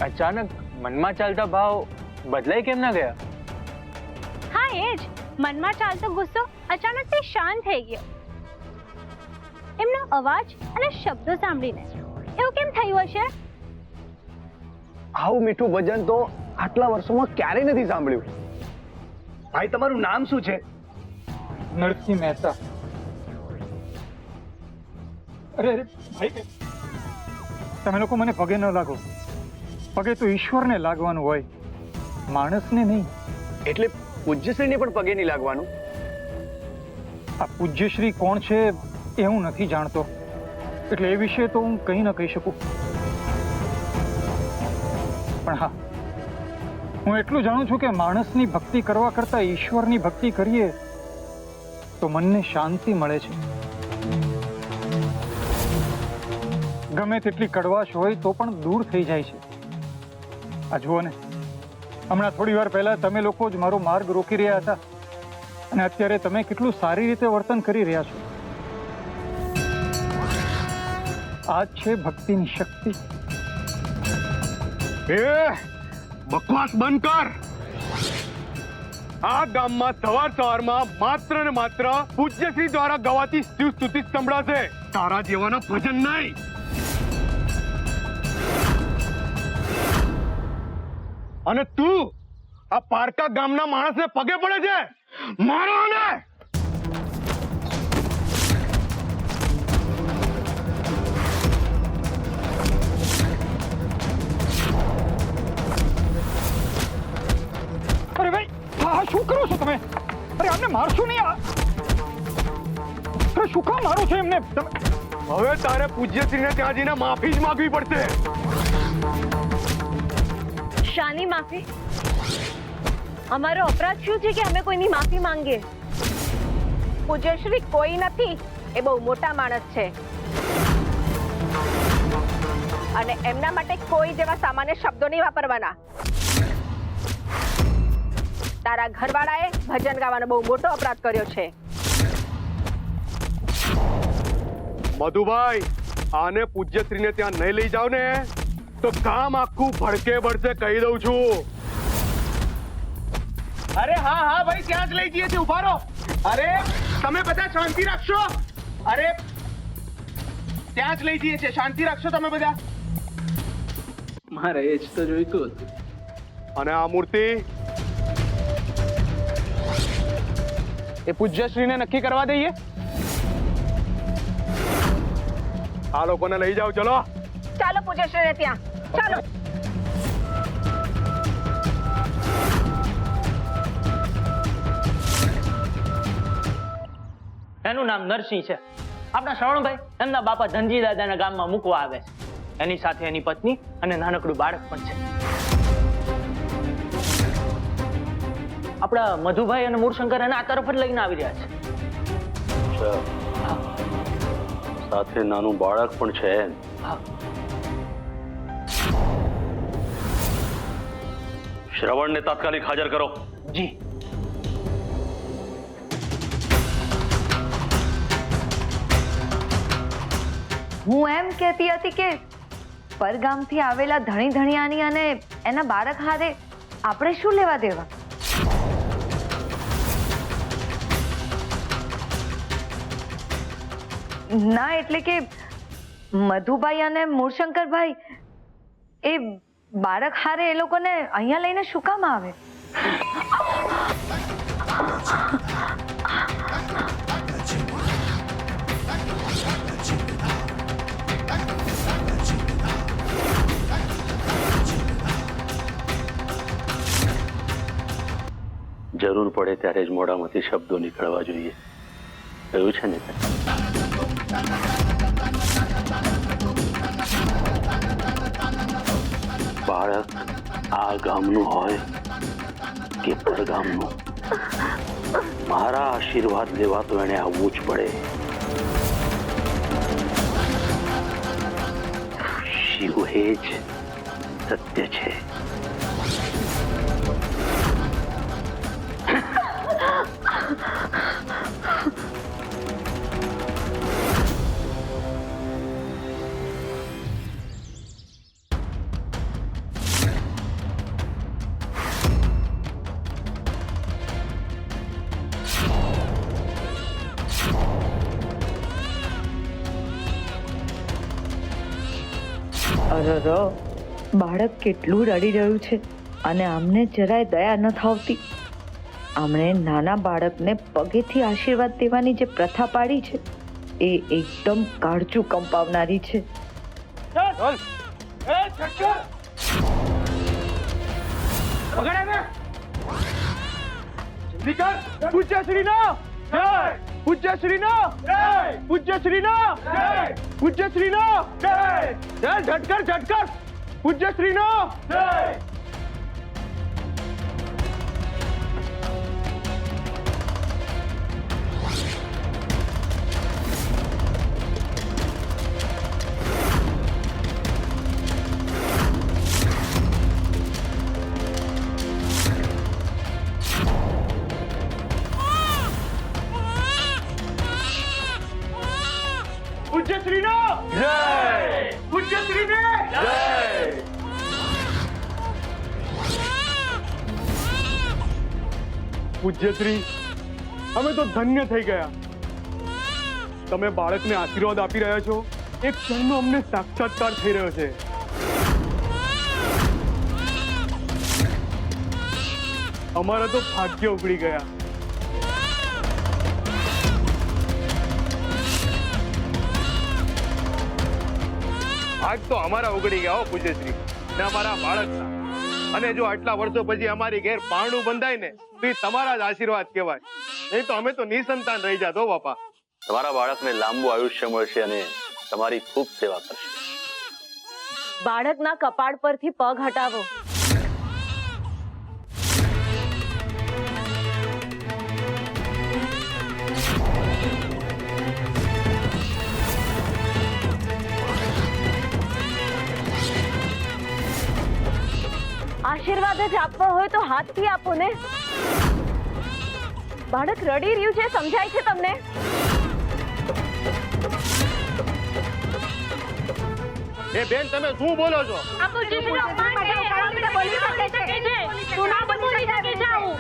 અચાનક મનમાં ચાલતા ભાવ બદલાઈ કેમ ના ગયા? હા એ જ, મનમાં ચાલતો ગુસ્સો અચાનકથી શાંત થઈ ગયો. એમનો અવાજ અને શબ્દો સાંભળીને એવું કેમ થયું હશે? આવું મીઠું ભજન તો આટલા વર્ષોમાં ક્યારેય નથી સાંભળ્યું. ભાઈ તમારું નામ શું છે? નરસિંહ મહેતા. અરે અરે ભાઈ, તમે લોકો મને પગે ન લાગો. પગે તો ઈશ્વરને લાગવાનું હોય, માણસને નહીં. એટલે પૂજ્યશ્રીને પણ પગે નહીં લાગવાનું? આ પૂજ્યશ્રી કોણ છે એ હું નથી જાણતો, એટલે એ વિશે તો હું કંઈ ન કહી શકું. પણ હા, હું એટલું જાણું છું કે માણસની ભક્તિ કરવા કરતા ઈશ્વરની ભક્તિ કરીએ તો મનને શાંતિ મળે છે. ગમે તેટલી કડવાશ હોય તો પણ દૂર થઈ જાય છે. આ જુઓ ને, હમણાં થોડી વાર પહેલા તમે લોકો જ મારો માર્ગ રોકી રહ્યા હતા, અને અત્યારે તમે કેટલું સારી રીતે વર્તન કરી રહ્યા છો. આ જ છે ભક્તિની શક્તિ. એ બકવાસ બંધ કર. આ ગામમાં સવારમાં માત્ર ને માત્ર પૂજ્યશ્રી દ્વારા ગવાતી શિવ સ્તુતિ સંભળાશે, તારા જેવાના ભજન નહીં. અને તું આ પારકા ગામના માણસને પગે પડે છે? મારો ને અરે ભાઈ, હા શું કરો છો તમે? અરે આમને મારશો નહીં. અરે શું કામ મારો છો એમને? હવે તારે પૂજ્યશ્રીને ત્યાં જઈને માફી જ માંગવી પડશે. શાની માફી? અમારો અપરાધ શું છે કે અમે કોઈની માફી માંગીએ? પૂજ્યશ્રી કોઈ નથી, એ બહુ મોટા માણસ છે, અને એમના માટે કોઈ જેવા સામાન્ય શબ્દો નહીં વાપરવાના. તારા ઘરવાળાએ ભજન ગાવાનો બહુ મોટો અપરાધ કર્યો છે. મધુભાઈ, આને પૂજ્યશ્રીને ત્યાં નહીં લઈ જાવ ને તો કામ આખું ભડકે ભડશે, કહી દઉં છું. અરે હા હા ભાઈ, ત્યાં જ લઈ જઈએ છીએ. ઉભા રહો. અરે તમે બધા શાંતિ રાખશો. અરે ત્યાં જ લઈ જઈએ છીએ, શાંતિ રાખશો તમે બધા. મારે એ જ તો જોઈતું હતું. અને આ મૂર્તિ એ પૂજ્યશ્રીને નક્કી કરવા દઈએ. આ લોકોને લઈ જાઓ, ચલો. ચાલો પૂજ્યશ્રીને ત્યાં, ચાલો. એનું નામ નરસિંહ છે. આપણા શ્રવણભાઈ એમના બાપા ધનજી દાદાના ગામમાં મૂકવા આવે છે. એની સાથે એની પત્ની અને નાનકડું બાળક પણ છે. આપણા મધુભાઈ અને મૂળશંકર એને આ તરફ જ લઈને આવી રહ્યા છે. સાથે નાનું બાળક પણ છે. હા, શ્રવણને તાત્કાલિક હાજર કરો. જી. હું એમ કહેતી હતી કે પરગામથી આવેલા ધણી ધણિયાની અને એના બાળક હારે આપણે શું લેવા દેવા? ના એટલે કે મધુભાઈ અને મૂળશંકરભાઈ એ બાળક હારે એ લોકોને અહીંયા લઈને શું કામ આવે? જરૂર પડે ત્યારે જ મોઢામાંથી શબ્દો નીકળવા જોઈએ, એવું છે ને? બાળક આ ગામનું હોય કે પરગામનું, મારા આશીર્વાદ લેવા તો એને આવવું જ પડે. શિવ એ જ સત્ય છે. અરર, બાળક કેટલું રડી રહ્યું છે અને આમને જરાય દયા ન થાવતી. આમણે નાના બાળકને પગેથી આશીર્વાદ દેવાની જે પ્રથા પાડી છે એ એકદમ કાળજું કંપાવનારી છે. પૂજ્યશ્રીનો જય, પૂજ્યશ્રીનો જય, પૂજ્યશ્રીનો જય, પૂજ્યશ્રીનો જય. ઝટકર ઝટકર, પૂજ્યશ્રીનો જય. પૂજ્યશ્રીનો જય, પૂજ્યશ્રીને જય. પૂજ્યશ્રી, અમે તો ધન્ય થઈ ગયા. તમે બાળકને આશીર્વાદ આપી રહ્યા છો એક ક્ષણનો અમને સાક્ષાત્કાર થઈ રહ્યો છે. અમારા તો ભાગ્ય ઉગડી ગયા. આજ તો અમારા ઉગડી ગયા હો પૂજ્યશ્રી, ને અમારા બાળકના. અને જો આટલા વર્ષો પછી અમારી ઘેર પારણું બંધાય ને તો એ તમારા જ આશીર્વાદ કહેવાય. નહીં તો અમે તો નિસંતાન રહી જાત હો બાપા. તમારા બાળકને લાંબુ આયુષ્ય મળશે અને તમારી ખૂબ સેવા કરશે. બાળકના કપાળ પરથી પગ હટાવો. આશીર્વાદ જ આપવા હોય તો હાથથી આપો ને. બાળક રડી રહ્યું છે, સમજાય છે તમને? એ બેન, તમે શું બોલો છો? આ પૂજ્યશ્રીનો અપમાન છે. આપણે બોલી શકે છે. તું ના બોલી શકે છે આવું.